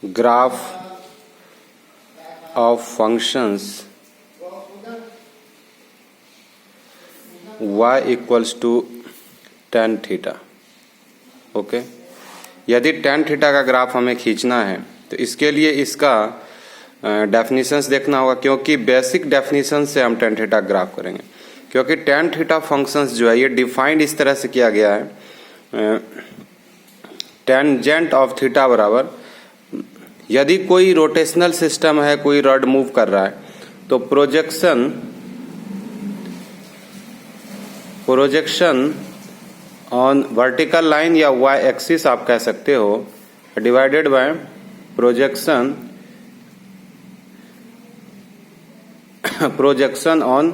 graph of functions y equals to tan theta. Okay, यदि tan theta का graph हमें खींचना है तो इसके लिए इसका डेफिनेशंस देखना होगा, क्योंकि बेसिक डेफिनेशन से हम tan थीटा ग्राफ करेंगे। क्योंकि tan थीटा फंक्शंस जो है ये डिफाइंड इस तरह से किया गया है, टेंजेंट ऑफ थीटा बराबर, यदि कोई रोटेशनल सिस्टम है, कोई रॉड मूव कर रहा है तो प्रोजेक्शन ऑन वर्टिकल लाइन या वाई एक्सिस आप कह सकते हो, divided by projection on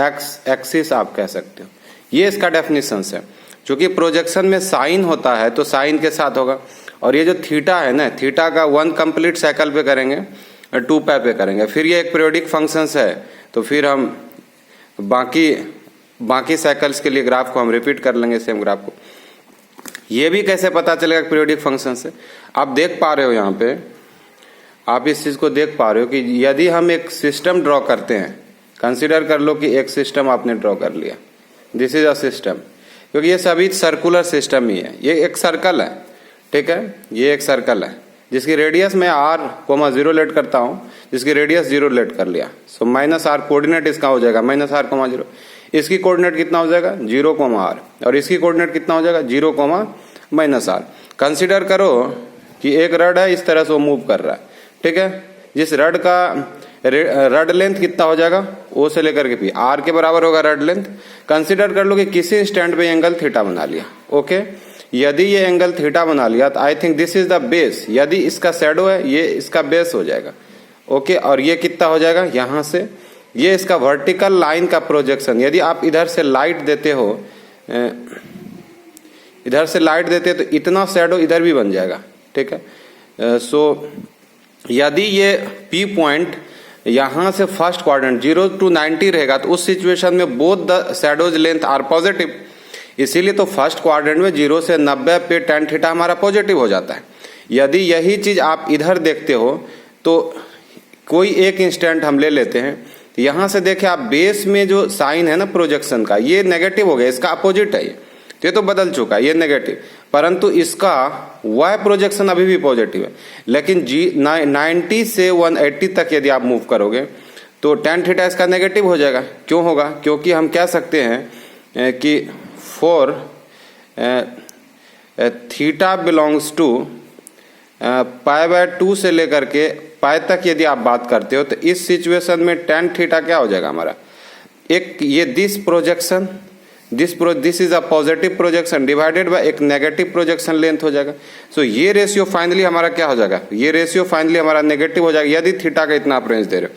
x axis आप कह सकते हो। ये इसका डेफिनेशन है। चूंकि प्रोजेक्शन में साइन होता है तो साइन के साथ होगा, और ये जो थीटा है ना, थीटा का 1 कंप्लीट साइकिल पे करेंगे, 2 पाई पे करेंगे, फिर ये एक पीरियोडिक फंक्शंस है, तो फिर हम बाकी साइकिल्स के लिए ग्राफ को हम रिपीट कर लेंगे, सेम ग्राफ को। ये भी कैसे पता चलेगा पीरियोडिक फंक्शन से? आप देख पा रहे हो यहाँ पे, आप इस चीज को देख पा रहे हो कि यदि हम एक सिस्टम ड्रॉ करते हैं, कंसिडर कर लो कि एक सिस्टम आपने ड्रॉ कर लिया, दिस इज अ सिस्टम, क्योंकि ये सभी सर्कुलर सिस्टम ही है। ये एक सर्कल है, ठीक है, ये एक सर्कल है जिसकी रेडियस मैं r,0 लेट करता हूं, जिसकी रेडियस 0 लेट कर लिया। सो -r कोऑर्डिनेट इसका हो जाएगा -r,0। इसकी कोऑर्डिनेट कितना हो जाएगा 0,r, और इसकी कोऑर्डिनेट कितना हो जाएगा 0,-r। कंसिडर करो कि एक रड है, इस तरह से वो मूव कर रहा है, ठीक है। जिस रड का रड लेंथ कितना हो जाएगा, O से लेकर के P, R के बराबर होगा रड लेंथ। कंसिडर कर लो कि किसी इंस्टेंट पे एंगल थीटा बना लिया। ओके, यदि ये एंगल थीटा बना लिया तो I think this is the base. यदि इसका शैडो है, ये इसका बेस हो जाएगा। ओके, और ये कितना हो जाएगा, यहां से ये इसका वर्टिकल लाइन का प्रोजेक्शन। यदि आप इधर से लाइट देते हो, तो इतना शैडो इधर भी बन जाएगा, ठीक है। सो यदि ये P पॉइंट यहां से फर्स्ट क्वाड्रेंट 0 to 90 रहेगा तो उस सिचुएशन में both the shadows length are positive. इसीलिए तो फर्स्ट क्वाड्रेंट में 0 से 90 पे tan थीटा हमारा पॉजिटिव हो जाता है। यदि यही चीज आप इधर देखते हो तो कोई एक इंस्टेंट हम ले लेते हैं, तो यहां से देखें आप, बेस में जो साइन है ना प्रोजेक्शन का, ये नेगेटिव हो गया, इसका अपोजिट है ये तो बदल चुका है, ये नेगेटिव, परंतु इसका y प्रोजेक्शन अभी भी पॉजिटिव है। लेकिन 90 से 180 तक यदि आप मूव करोगे तो tan थीटा इसका नेगेटिव हो जाएगा। क्यों होगा? क्योंकि हम कह सकते हैं कि फॉर थीटा बिलोंग्स टू π/2 से लेकर के पाई तक यदि आप बात करते हो, तो इस सिचुएशन में tan थीटा क्या हो जाएगा हमारा, एक ये this projection, this is a positive projection divided by एक नेगेटिव प्रोजेक्शन लेंथ हो जाएगा। सो ये रेशियो फाइनली हमारा क्या हो जाएगा, ये रेशियो फाइनली हमारा नेगेटिव हो जाएगा यदि थीटा का इतना आप रेंज दे रहे हो।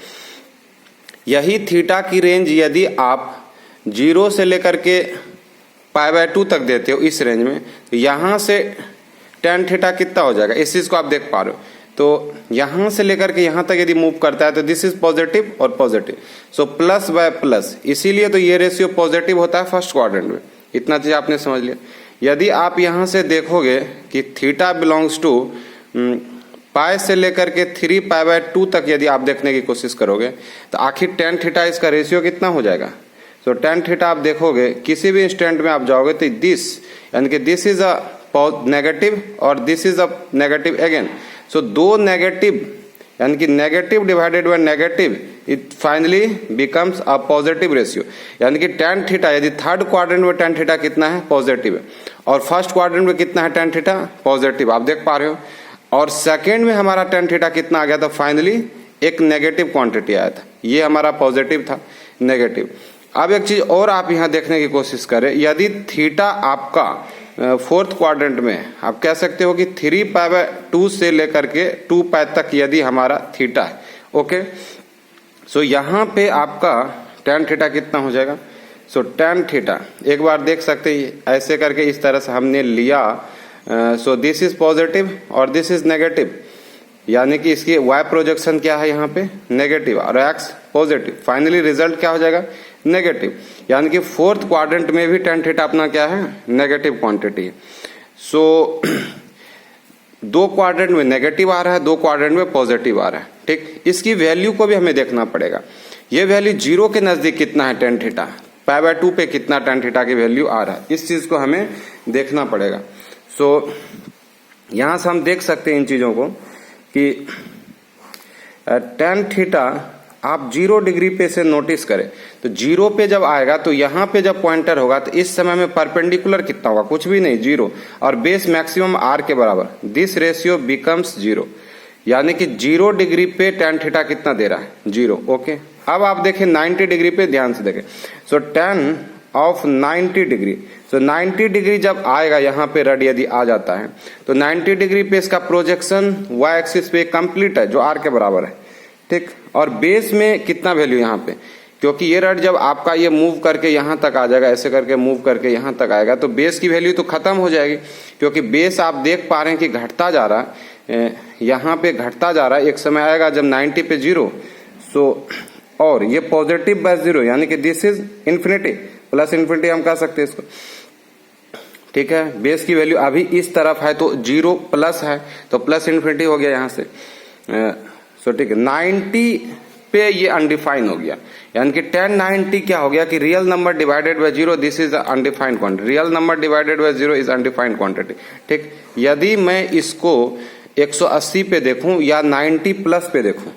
यही थीटा की रेंज यदि आप 0 से लेकर के π/2 तक देते हो इस रेंज में, तो यहां से tan थीटा कितना हो जाएगा, इस चीज को आप देख पा रहे हो। तो यहां से लेकर के यहां तक यदि मूव करता है तो दिस इज पॉजिटिव और positive, so plus by plus, इसीलिए तो ये रेशियो पॉजिटिव होता है फर्स्ट क्वाड्रेंट में। इतना चीज आपने समझ लिया। यदि आप यहां से देखोगे कि थीटा बिलोंग्स टू पाई से लेकर के 3π/2 तक यदि आप देखने की कोशिश करोगे तो आखिर tan थीटा इसका रेशियो कितना हो जाएगा। तो tan थीटा आप देखोगे किसी भी इंस्टेंट में आप जाओगे तो दिस, यानी कि दिस इज अ नेगेटिव और this is a negative again. So दो नेगेटिव, यानी कि negative divided by negative, it finally becomes a positive ratio. यानी कि tan थीटा यदि थर्ड क्वाड्रेंट में tan थीटा कितना है, पॉजिटिव है, और फर्स्ट क्वाड्रेंट में कितना है tan थीटा, पॉजिटिव, आप देख पा रहे हो। और सेकेंड में हमारा tan थीटा कितना आ गया था, फाइनली एक नेगेटिव क्वांटिटी आया था, ये हमारा पॉजिटिव था, नेगेटिव। अब एक चीज और आप यहाँ देखने की कोशिश करें, यदि थीटा आपका फोर्थ क्वाड्रेंट में, आप कह सकते हो कि 3π/2 से लेकर के 2 पाई तक यदि हमारा थीटा है। ओके, सो यहाँ पे आपका tan थीटा कितना हो जाएगा। सो tan थीटा एक बार देख सकते हैं, ऐसे करके इस तरह से हमने लिया। सो दिस इज पॉजिटिव और दिस इज नेगेटिव, यानी कि इसकी y प्रोजेक्शन क्या है यहाँ पे, नेगेटिव, और x पॉजिटिव। फाइनली रिजल्ट क्या हो जाएगा, नेगेटिव। यानी कि फोर्थ क्वाड्रेंट में भी tan थीटा अपना क्या है, नेगेटिव क्वांटिटी। सो दो क्वाड्रेंट में नेगेटिव आ रहा है, दो क्वाड्रेंट में पॉजिटिव आ रहा है। ठीक, इसकी वैल्यू को भी हमें देखना पड़ेगा। ये वैल्यू 0 के नजदीक कितना है tan थीटा, π/2 पे कितना tan थीटा की वैल्यू आ रहा है, इस चीज को हमें देखना पड़ेगा। सो यहां से हम देख सकते हैं इन चीजों को कि tan थीटा आप 0 डिग्री पे से नोटिस करें तो 0 पे जब आएगा तो यहाँ पे जब पॉइंटर होगा तो इस समय में परपेंडिकुलर कितना होगा, कुछ भी नहीं, 0, और बेस मैक्सिमम r के बराबर, दिस रेशियो बिकम्स 0, यानी कि 0 डिग्री पे tan थीटा कितना दे रहा है, 0। ओके, अब आप देखें 90 डिग्री पे, ध्यान से देखें। सो tan of 90 degree, so 90 degree जब आएगा यहाँ पे रड यदि आ जाता है तो 90 डिग्री पे इसका प्रोजेक्शन y एक्सिस पे कंप्लीट है जो r के बराबर है। ठीक, और बेस में कितना वैल्यू यहाँ पे, क्योंकि ये रड जब आपका ये मूव करके यहाँ तक आ जाएगा, ऐसे करके मूव करके यहाँ तक आएगा तो बेस की वैल्यू तो खत्म हो जाएगी, क्योंकि बेस आप देख पा रहे हैं कि घटता जा रहा है, यहाँ पे घटता जा रहा है। एक समय आएगा जब 90 पे 0, सो और ये पॉजिटिव बाय 0, यानी कि this is infinity, plus infinity हम कह सकते हैं इसको। ठीक है, बेस की वैल्यू अभी इस तरफ है तो 0 प्लस है तो प्लस इन्फिनिटी हो गया यहाँ से। सो ठीक है, 90 पे ये अनडिफाइन हो गया, यानी कि tan 90 क्या हो गया कि real number divided by 0, this is undefined quantity, real number divided by 0 is undefined quantity. ठीक, यदि मैं इसको 180 पे देखूं या 90 प्लस पे देखूं,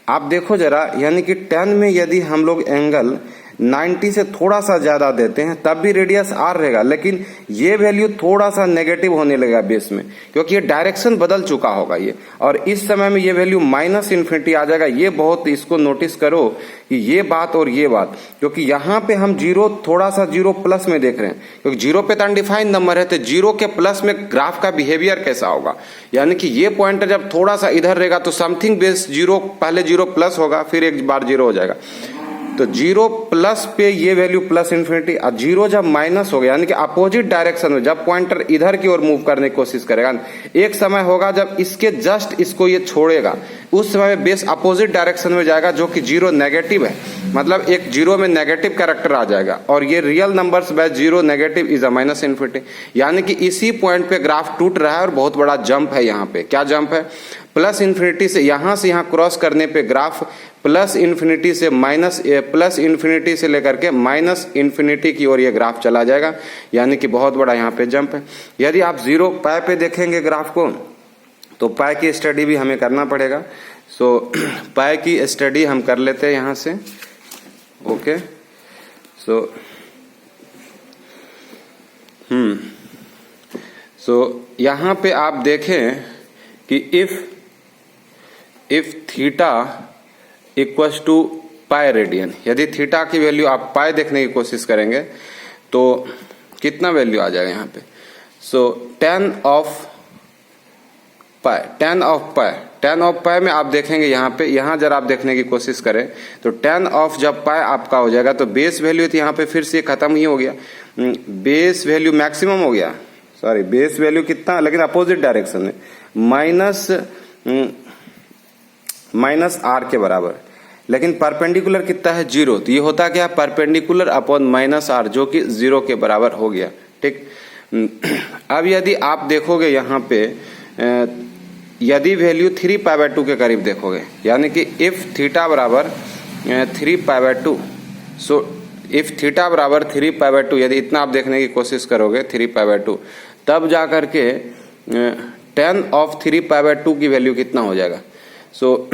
आप देखो जरा, यानी कि 10 में यदि हम लोग एंगल 90 से थोड़ा सा ज्यादा देते हैं तब भी रेडियस r रहेगा, लेकिन ये वैल्यू थोड़ा सा नेगेटिव होने लगेगा बेस में, क्योंकि ये डायरेक्शन बदल चुका होगा ये, और इस समय में ये वैल्यू माइनस इन्फिनिटी आ जाएगा। ये बहुत इसको नोटिस करो कि ये बात और ये बात, क्योंकि यहाँ पे हम 0 थोड़ा सा 0 प्लस में देख रहे हैं, क्योंकि 0 पे तो अनडिफाइंड नंबर है, तो 0 के प्लस में ग्राफ का बिहेवियर कैसा होगा, यानी कि ये पॉइंटर जब थोड़ा सा इधर रहेगा तो समथिंग बेस 0, पहले 0 प्लस होगा फिर एक बार 0 हो जाएगा, तो 0 प्लस पे ये वैल्यू प्लस इन्फिनिटी, और 0 जब माइनस हो गया, यानी कि अपोजिट डायरेक्शन में जब पॉइंटर इधर की ओर मूव करने की कोशिश करेगा, एक समय होगा जब इसके जस्ट इसको ये छोड़ेगा, उस समय में बेस अपोजिट डायरेक्शन में जाएगा जो कि 0 नेगेटिव है, मतलब एक 0 में नेगेटिव कैरेक्टर आ जाएगा, और ये real numbers by 0 negative is a minus infinity, यानी कि इसी पॉइंट पे ग्राफ टूट रहा है और बहुत बड़ा जंप है यहाँ पे। क्या जंप है, प्लस इन्फिनिटी से यहाँ क्रॉस करने पे ग्राफ प्लस इन्फिनिटी से माइनस, प्लस इन्फिनिटी से लेकर के माइनस इन्फिनिटी की ओर ये ग्राफ चला जाएगा, यानी कि बहुत बड़ा यहाँ पे जंप है। यदि आप 0 पाई पे देखेंगे ग्राफ को तो पाई की स्टडी भी हमें करना पड़ेगा। सो पाई की स्टडी हम कर लेते हैं यहाँ से। ओके, सो यहाँ पे आप देखें कि if theta equals to pi radian, यदि थीटा की वैल्यू आप पाई देखने की कोशिश करेंगे तो कितना वैल्यू आ जाएगा यहाँ पे। सो tan ऑफ पाई में आप देखेंगे यहाँ पे, यहाँ जरा आप देखने की कोशिश करें तो tan ऑफ जब पाई आपका हो जाएगा तो बेस वैल्यू थी यहाँ पे फिर से खत्म ही हो गया, बेस वैल्यू मैक्सिमम हो गया, सॉरी बेस वैल्यू कितना, लेकिन अपोजिट डायरेक्शन में माइनस r के बराबर, लेकिन परपेंडिकुलर कितना है 0, तो ये होता क्या, परपेंडिकुलर अपॉन माइनस r जो कि 0 के बराबर हो गया। ठीक, अब यदि आप देखोगे यहाँ पे यदि वैल्यू 3π/2 के करीब देखोगे, यानी कि इफ थीटा बराबर 3π/2, सो इफ थीटा बराबर 3π/2, यदि इतना आप देखने की कोशिश करोगे 3π/2, तब जाकर के tan ऑफ 3π/2 की वैल्यू कितना हो जाएगा। सो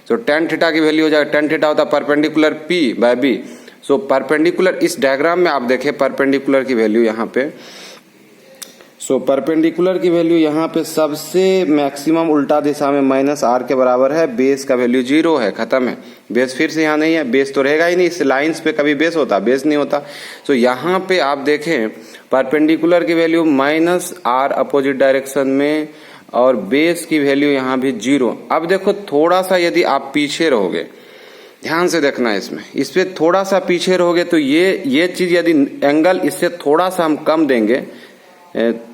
tan थीटा की वैल्यू हो जाएगा, tan थीटा होता है परपेंडिकुलर p/b। सो परपेंडिकुलर इस डायग्राम में आप देखें परपेंडिकुलर की वैल्यू यहाँ पे, सो परपेंडिकुलर की वैल्यू यहाँ पे सबसे मैक्सिमम उल्टा दिशा में -r के बराबर है, बेस का वैल्यू 0 है, खत्म है, बेस फिर से यहाँ नहीं है, बेस तो रहेगा ही नहीं, इस लाइंस पे कभी बेस होता, बेस नहीं होता। सो यहाँ पे आप देखें परपेंडिकुलर की वैल्यू -r अपोजिट डायरेक्शन में, और बेस की वैल्यू यहाँ भी 0। अब देखो थोड़ा सा यदि आप पीछे रहोगे, ध्यान से देखना है इसमें, इस पे थोड़ा सा पीछे रहोगे तो ये चीज यदि एंगल इससे थोड़ा सा हम कम देंगे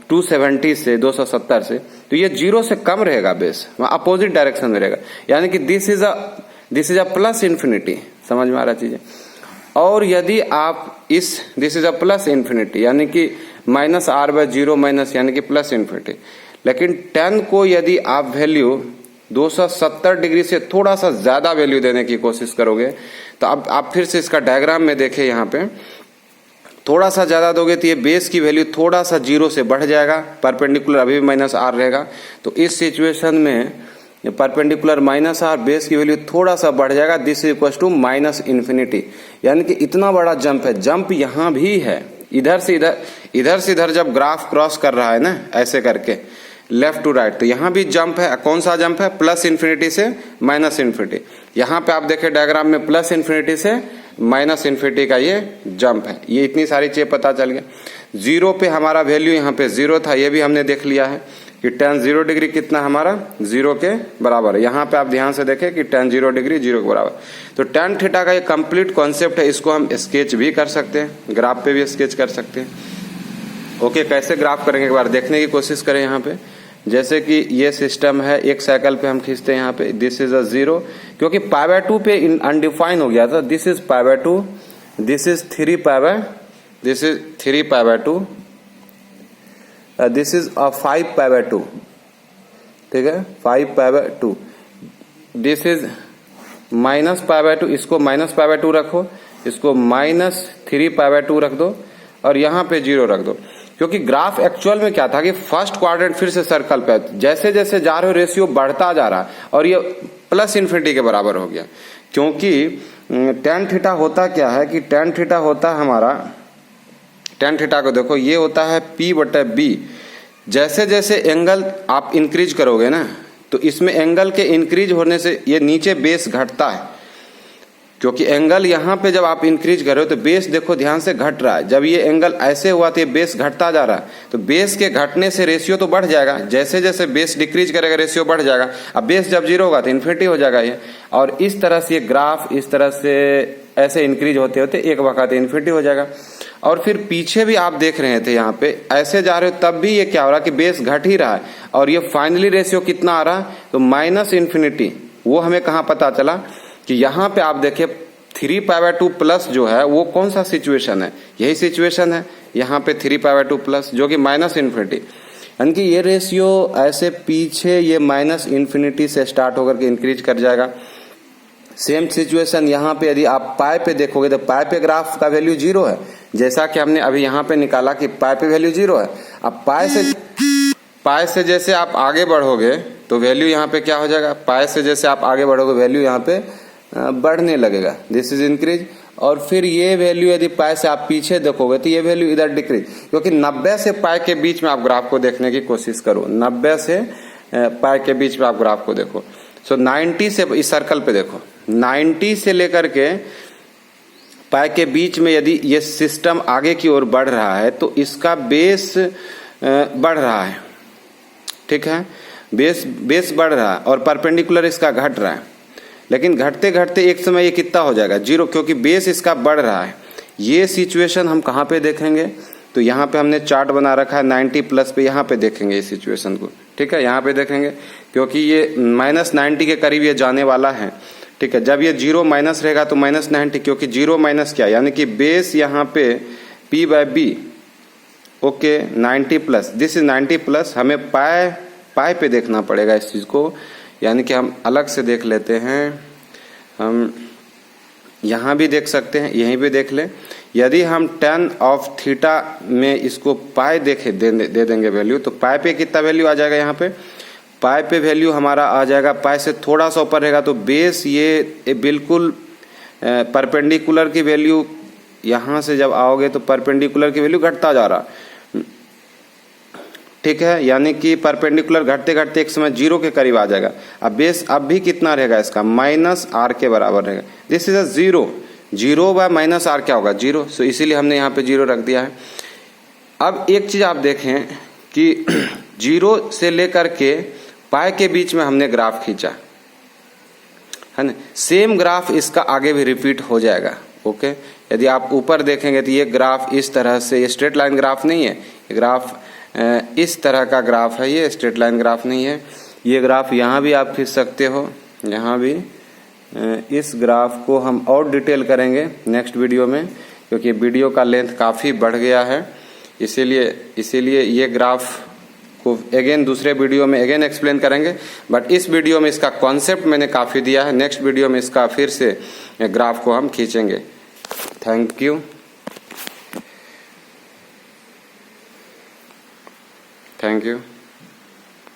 270 से 270 से, तो ये 0 से कम रहेगा, बेस अपोजिट डायरेक्शन में रहेगा, यानी कि this is a plus infinity, समझ में आ रहा चीज है। और यदि आप this is a plus infinity, यानी कि -r/0 माइनस यानी कि प्लस इन्फिनिटी, लेकिन 10 को यदि आप वैल्यू 270 डिग्री से थोड़ा सा ज्यादा वैल्यू देने की कोशिश करोगे, तो अब आप फिर से इसका डायग्राम में देखें, यहाँ पे थोड़ा सा ज्यादा दोगे तो ये बेस की वैल्यू थोड़ा सा 0 से बढ़ जाएगा, परपेंडिकुलर अभी भी -r रहेगा। तो इस सिचुएशन में परपेंडिकुलर -r, बेस की वैल्यू थोड़ा सा बढ़ जाएगा, दिस इज इक्वल टू -∞। यानी कि इतना बड़ा जंप है, जंप यहाँ भी है, इधर से इधर जब ग्राफ क्रॉस कर रहा है ना ऐसे करके लेफ्ट टू राइट, तो यहाँ भी जंप है। कौन सा जंप है? +∞ से -∞। यहाँ पे आप देखें डायग्राम में +∞ से -∞ का ये जंप है। ये इतनी सारी चीज पता चल गया। 0 पे हमारा वैल्यू यहाँ पे 0 था, ये भी हमने देख लिया है कि tan 0 डिग्री कितना हमारा 0 के बराबर है। यहाँ पे आप ध्यान से देखें कि tan 0 डिग्री 0 के बराबर। तो tan थीटा का ये कंप्लीट कॉन्सेप्ट है, इसको हम स्केच भी कर सकते हैं, ग्राफ पे भी स्केच कर सकते हैं। ओके, कैसे ग्राफ करेंगे एक बार देखने की कोशिश करें। यहाँ पे जैसे कि ये सिस्टम है, एक साइकिल पे हम खींचते हैं यहाँ पे, दिस इज 0, क्योंकि π/2 पे अनडिफाइन हो गया था। This is π/2, this is 3π/2, this is 3π/2, this is 5π/2, ठीक है, 5π/2, दिस इज -π/2, इसको -π/2 रखो, इसको -3π/2 रख दो और यहाँ पे 0 रख दो। क्योंकि ग्राफ एक्चुअल में क्या था कि फर्स्ट क्वाड्रेंट फिर से सर्कल पे, जैसे जैसे जा रहे हो रेशियो बढ़ता जा रहा और ये +∞ के बराबर हो गया। क्योंकि tan थीटा होता क्या है कि tan थीटा होता हमारा, tan थीटा को देखो, ये होता है P/B। जैसे जैसे एंगल आप इंक्रीज करोगे ना, तो इसमें एंगल के इंक्रीज होने से ये नीचे बेस घटता है। क्योंकि एंगल यहाँ पे जब आप इंक्रीज कर रहे हो तो बेस देखो ध्यान से घट रहा है। जब ये एंगल ऐसे हुआ तो ये बेस घटता जा रहा है, तो बेस के घटने से रेशियो तो बढ़ जाएगा। जैसे जैसे बेस डिक्रीज करेगा रेशियो बढ़ जाएगा। अब बेस जब 0 होगा तो इन्फिनिटी हो जाएगा ये। और इस तरह से ये ग्राफ इस तरह से ऐसे इंक्रीज होते होते एक वक्त इन्फिनिटी हो जाएगा। और फिर पीछे भी आप देख रहे थे यहाँ पे ऐसे जा रहे हो, तब भी ये क्या हो रहा है कि बेस घट ही रहा है और ये फाइनली रेशियो कितना आ रहा है, तो -∞। वो हमें कहाँ पता चला कि यहाँ पे आप देखिए 3π/2 प्लस जो है वो कौन सा सिचुएशन है, यही सिचुएशन है यहाँ पे 3π/2 प्लस, जो कि -∞। यानी कि ये रेशियो ऐसे पीछे ये -∞ से स्टार्ट होकर के इंक्रीज कर जाएगा। सेम सिचुएशन यहाँ पे यदि आप पाई पे देखोगे तो पाई पे ग्राफ का वैल्यू 0 है, जैसा कि हमने अभी यहाँ पे निकाला कि पाई पे वैल्यू 0 है। अब पाई से जैसे आप आगे बढ़ोगे तो वैल्यू यहाँ पे क्या हो जाएगा, पाई से जैसे आप आगे बढ़ोगे वैल्यू यहाँ पे बढ़ने लगेगा, दिस इज इंक्रीज। और फिर ये वैल्यू यदि पाई से आप पीछे देखोगे तो ये वैल्यू इधर डिक्रीज। क्योंकि 90 से पाई के बीच में आप ग्राफ को देखने की कोशिश करो, 90 से पाई के बीच में आप ग्राफ को देखो। सो 90 से, इस सर्कल पे देखो, 90 से लेकर के पाई के बीच में यदि ये सिस्टम आगे की ओर बढ़ रहा है तो इसका बेस बढ़ रहा है, ठीक है, बेस बढ़ रहा है और परपेंडिकुलर इसका घट रहा है। लेकिन घटते घटते एक समय ये कितना हो जाएगा, 0, क्योंकि बेस इसका बढ़ रहा है। ये सिचुएशन हम कहाँ पे देखेंगे, तो यहाँ पे हमने चार्ट बना रखा है 90 प्लस पे, यहाँ पे देखेंगे इस सिचुएशन को, ठीक है, यहाँ पे देखेंगे। क्योंकि ये -90 के करीब ये जाने वाला है, ठीक है। जब ये 0 माइनस रहेगा तो -90, क्योंकि 0 माइनस क्या, यानी कि बेस यहाँ पे P/B, okay, 90 plus, this is 90 plus. हमें पाई पे देखना पड़ेगा इस चीज को, यानी कि हम अलग से देख लेते हैं। हम यहाँ भी देख सकते हैं, यहीं भी देख लें। यदि हम tan ऑफ थीटा में इसको पाई देखे दे देंगे वैल्यू, तो पाई पे कितना वैल्यू आ जाएगा, यहाँ पे पाई पे वैल्यू हमारा आ जाएगा, पाई से थोड़ा सा ऊपर रहेगा तो बेस ये बिल्कुल परपेंडिकुलर की वैल्यू, यहाँ से जब आओगे तो परपेंडिकुलर की वैल्यू घटता जा रहा, ठीक है। यानी कि परपेंडिकुलर घटते घटते एक समय 0 के करीब आ जाएगा। अब बेस अब भी कितना रहेगा इसका, -r के बराबर रहेगा। दिस इज 0, 0 बाय -r क्या होगा, 0। सो इसीलिए हमने यहाँ पे 0 रख दिया है। अब एक चीज आप देखें कि 0 से लेकर के पाई के बीच में हमने ग्राफ खींचा है ना, सेम ग्राफ इसका आगे भी रिपीट हो जाएगा, ओके। यदि आप ऊपर देखेंगे तो ये ग्राफ इस तरह से, ये स्ट्रेट लाइन ग्राफ नहीं है, ये ग्राफ इस तरह का ग्राफ है, ये स्ट्रेट लाइन ग्राफ नहीं है। ये ग्राफ यहाँ भी आप खींच सकते हो, यहाँ भी। इस ग्राफ को हम और डिटेल करेंगे नेक्स्ट वीडियो में, क्योंकि वीडियो का लेंथ काफ़ी बढ़ गया है, इसीलिए ये ग्राफ को अगेन दूसरे वीडियो में अगेन एक्सप्लेन करेंगे, बट इस वीडियो में इसका कॉन्सेप्ट मैंने काफ़ी दिया है। नेक्स्ट वीडियो में इसका फिर से ग्राफ को हम खींचेंगे। Thank you. Thank you.